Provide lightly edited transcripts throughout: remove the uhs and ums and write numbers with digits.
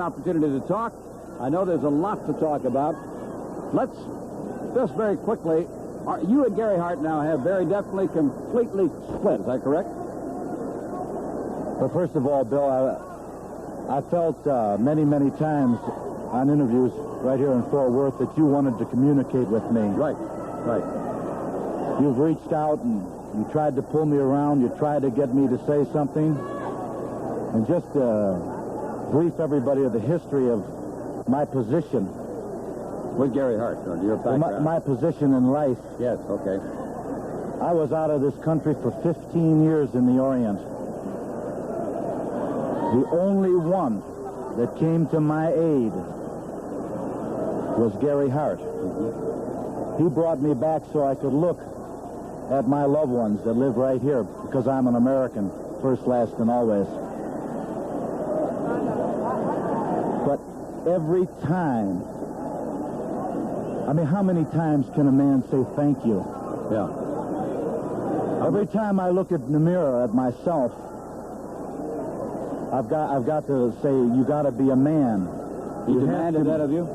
Opportunity to talk. I know there's a lot to talk about. Let's just very quickly. You and Gary Hart now have very definitely completely split. Is that correct? Well, first of all, Bill, I felt many times on interviews right here in Fort Worth that you wanted to communicate with me. Right. You've reached out and you tried to pull me around. You tried to get me to say something. And just brief everybody of the history of my position. With Gary Hart, or your background? My position in life. Yes, okay. I was out of this country for 15 years in the Orient. The only one that came to my aid was Gary Hart. He brought me back so I could look at my loved ones that live right here, because I'm an American, first, last, and always. But every time, I mean, how many times can a man say thank you? Yeah. Every time I look in the mirror at myself, I've got to say, you got to be a man. He demanded that of you?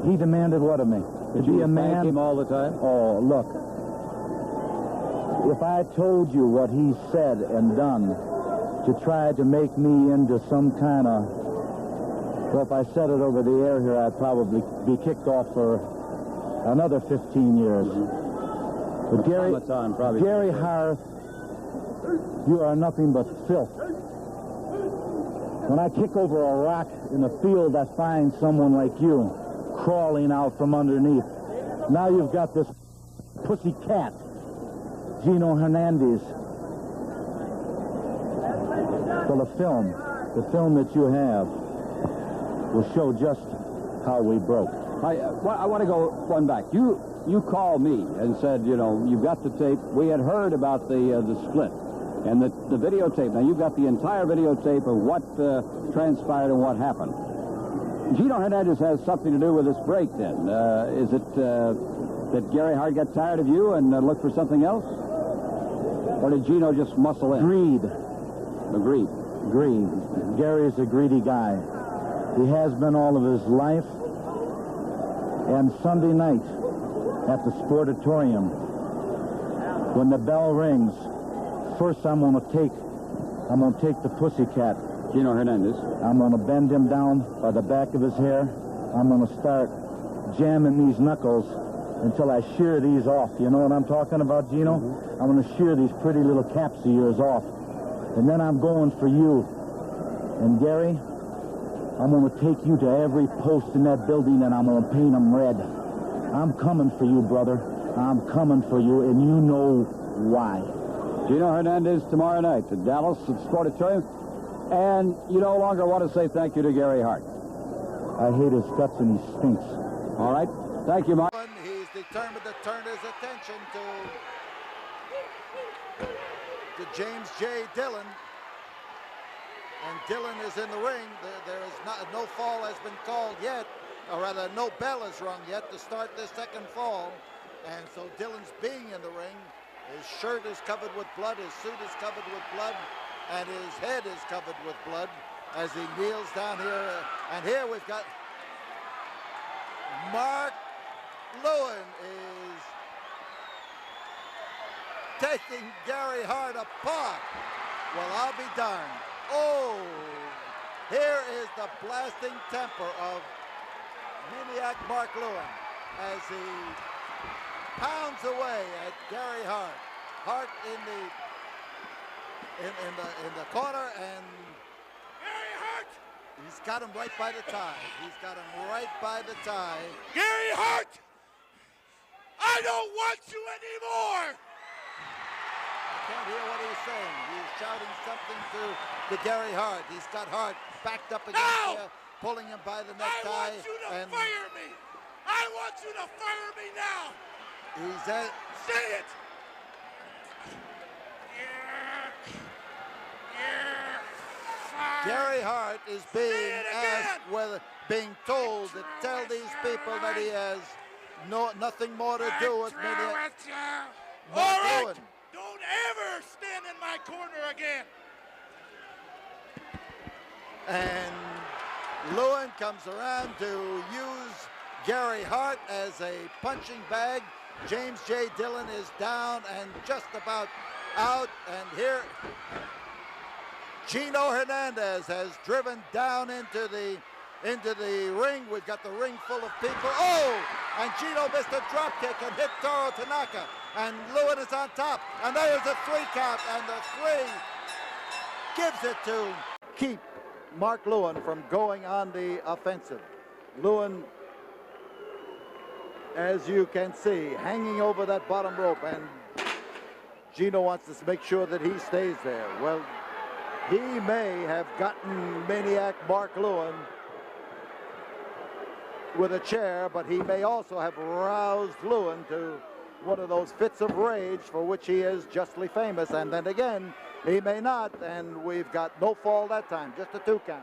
He demanded what of me? Did to be you a man? thank him all the time? Oh, look. If I told you what he said and done to try to make me into some kind of... Well, if I said it over the air here, I'd probably be kicked off for another 15 years. But Gary Hart, you are nothing but filth. When I kick over a rock in the field, I find someone like you crawling out from underneath. Now you've got this pussy cat, Gino Hernandez. Well, the film that you have will show just how we broke. I want to go one back. You called me and said, you know, you've got the tape. We had heard about the split and the videotape. Now, you've got the entire videotape of what transpired and what happened. Gino Hernandez has something to do with this break, then. Is it that Gary Hart got tired of you and looked for something else? Or did Gino just muscle in? Greed. Gary's a greedy guy. He has been all of his life. And Sunday night at the Sportatorium, when the bell rings, first I'm going to take the pussycat. Gino Hernandez. I'm going to bend him down by the back of his hair. I'm going to start jamming these knuckles until I shear these off. You know what I'm talking about, Gino? Mm-hmm. I'm going to shear these pretty little caps of yours off. And then I'm going for you. And Gary, I'm going to take you to every post in that building and I'm going to paint them red. I'm coming for you, brother. I'm coming for you, and you know why. Gino Hernandez tomorrow night at Dallas at Sportatorium. And you no longer want to say thank you to Gary Hart. I hate his guts and he stinks. All right. Thank you, Mark. He's determined to turn his attention to James J. Dillon. And Dillon is in the ring. There is no fall has been called yet, or rather no bell is rung yet to start this second fall. And so Dillon's being in the ring. His shirt is covered with blood, his suit is covered with blood, and his head is covered with blood as he kneels down here. And here we've got Mark Lewin is taking Gary Hart apart. Well, I'll be darned. Oh, here is the blasting temper of maniac Mark Lewin as he pounds away at Gary Hart. Hart in the corner, and Gary Hart! He's got him right by the tie. Gary Hart! I don't want you anymore! I can't hear what he's saying. He's shouting something to Gary Hart. He's got Hart backed up against here, pulling him by the necktie. I want you to fire me! I want you to fire me now! He's at... Say it! Gary Hart is being asked, being told to tell these people that he has nothing more to do with me. All right! Don't ever stand in my corner again! And Lewin comes around to use Gary Hart as a punching bag. James J. Dillon is down and just about out. And here, Gino Hernandez has driven down into the ring. We've got the ring full of people. Oh! And Gino missed a drop kick and hit Toru Tanaka. And Lewin is on top. And there's a 3 count. And the 3 gives it to keep Mark Lewin from going on the offensive. Lewin, as you can see, hanging over that bottom rope. And Gino wants to make sure that he stays there. Well, he may have gotten Maniac Mark Lewin with a chair, but he may also have roused Lewin to one of those fits of rage for which he is justly famous. And then again, he may not, and we've got no fall that time, just a 2 count.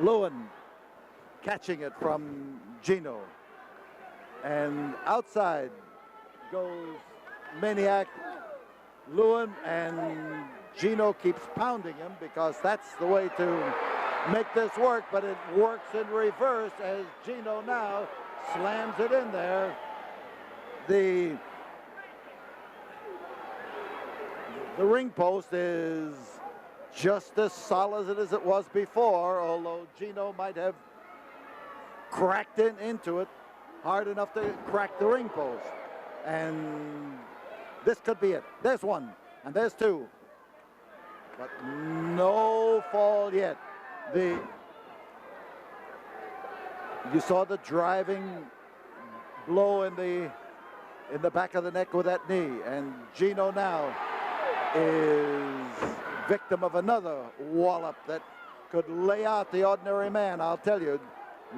Lewin catching it from Gino. And outside goes Maniac Lewin, and Gino keeps pounding him because that's the way to make this work, but it works in reverse as Gino now slams it in there. The ring post is just as solid as it was before, although Gino might have cracked into it hard enough to crack the ring post. And this could be it. There's 1, and there's 2. But no fall yet. You saw the driving blow in the back of the neck with that knee, and Gino now is victim of another wallop that could lay out the ordinary man. I'll tell you,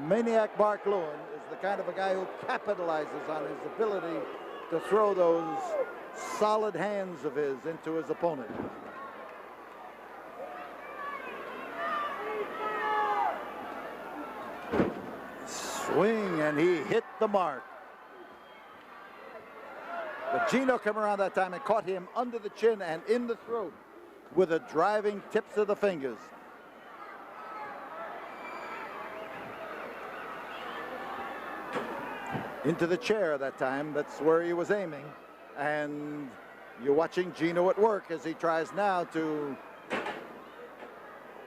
Maniac Mark Lewin is the kind of a guy who capitalizes on his ability to throw those solid hands of his into his opponent. Swing, and he hit the mark. But Gino came around that time and caught him under the chin and in the throat with the driving tips of the fingers. Into the chair that time, that's where he was aiming. And you're watching Gino at work as he tries now to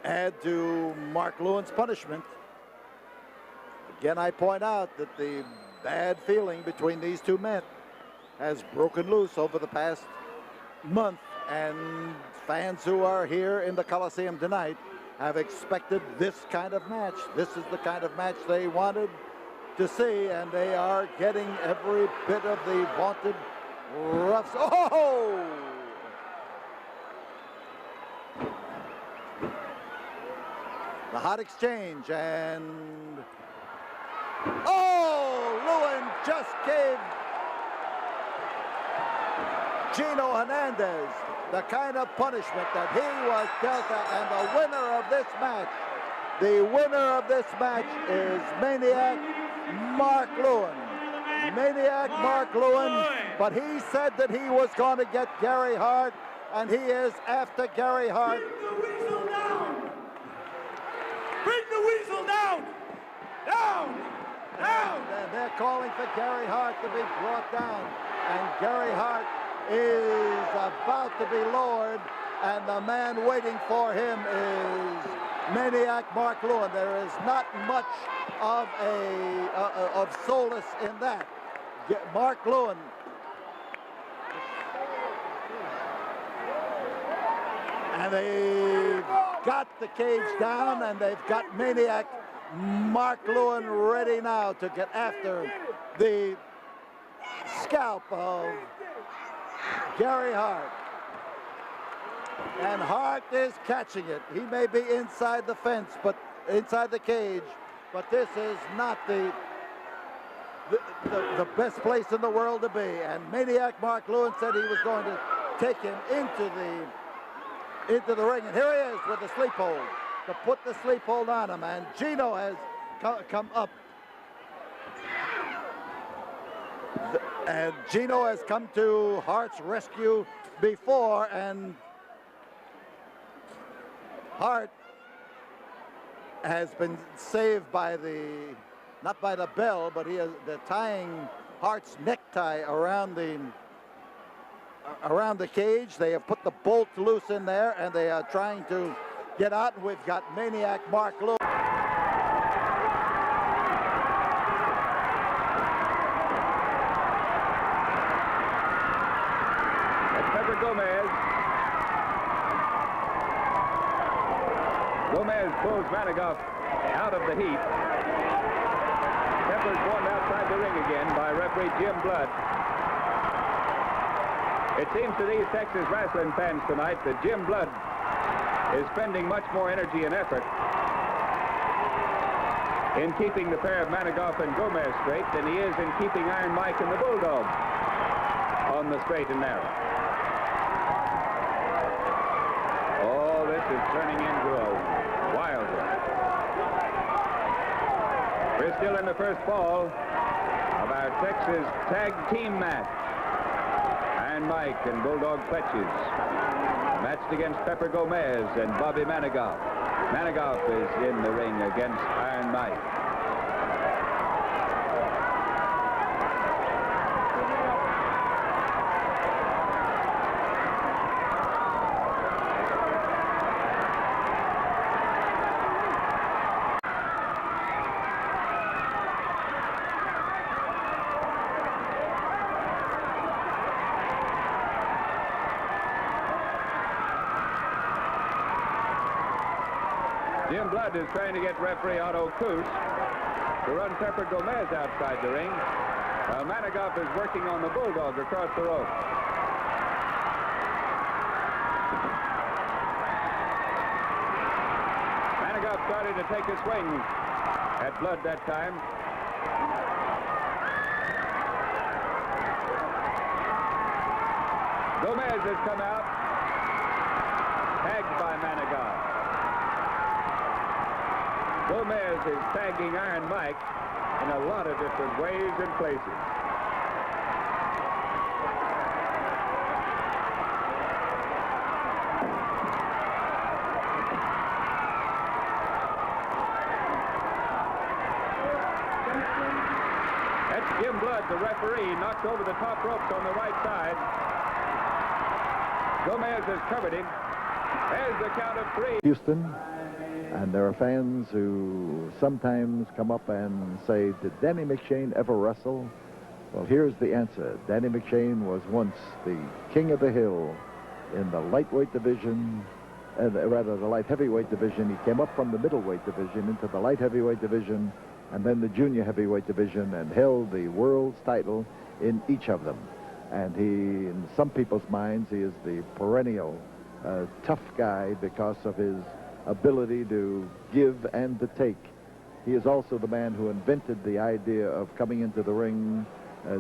add to Mark Lewin's punishment. Again, I point out that the bad feeling between these 2 men has broken loose over the past month, and fans who are here in the Coliseum tonight have expected this kind of match. This is the kind of match they wanted to see, and they are getting every bit of the vaunted rough. Oh! The hot exchange, and oh, Lewin just gave Gino Hernandez the kind of punishment that he was dealt at, and the winner of this match is Maniac Mark Lewin. Maniac Mark Lewin, but he said that he was going to get Gary Hart, and he is after Gary Hart. Bring the weasel down! Bring the weasel down! Down! Down! And they're calling for Gary Hart to be brought down, and Gary Hart is about to be lowered, and the man waiting for him is Maniac Mark Lewin. There is not much of of solace in that. Mark Lewin and they've got the cage down, and they've got Maniac Mark Lewin ready now to get after the scalp of Gary Hart. And Hart is catching it. He may be inside the fence, but inside the cage, but this is not the best place in the world to be. And Maniac Mark Lewin said he was going to take him into the ring, and here he is with the sleep hold to put the sleep hold on him. And Gino has come up. And Gino has come to Hart's rescue before, and Hart has been saved by not by the bell, but they're tying Hart's necktie around the cage. They have put the bolt loose in there, and they are trying to get out. And we've got Maniac Mark Lewis. Pepper Gomez. Gomez pulls Manigoff out of the heat. Pepper's going outside the ring again by referee Jim Blood. It seems to these Texas wrestling fans tonight that Jim Blood is spending much more energy and effort in keeping the pair of Manigoff and Gomez straight than he is in keeping Iron Mike and the Bulldog on the straight and narrow. Oh, this is turning into a wild one. We're still in the first fall of our Texas tag team match. Iron Mike and Bulldog Fletches matched against Pepper Gomez and Bobby Manigoff. Manigoff is in the ring against Iron Mike. Jim Blood is trying to get referee Otto Koos to run Pepper Gomez outside the ring. Manigoff is working on the Bulldog across the rope. Manigoff started to take a swing at Blood that time. Gomez has come out, tagged by Manigoff. Gomez is tagging Iron Mike in a lot of different ways and places. That's Jim Blood, the referee, knocked over the top ropes on the right side. Gomez has covered him. There's the count of 3. Houston. And there are fans who sometimes come up and say, did Danny McShane ever wrestle? Well, here's the answer. Danny McShane was once the king of the hill in the lightweight division, rather the light heavyweight division. He came up from the middleweight division into the light heavyweight division and then the junior heavyweight division and held the world's title in each of them. And he, in some people's minds, he is the perennial tough guy because of his ability to give and to take. He is also the man who invented the idea of coming into the ring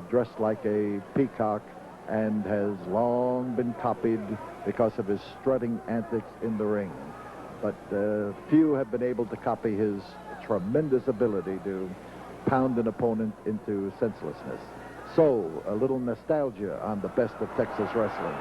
dressed like a peacock and has long been copied because of his strutting antics in the ring. But few have been able to copy his tremendous ability to pound an opponent into senselessness. So, a little nostalgia on the best of Texas wrestling.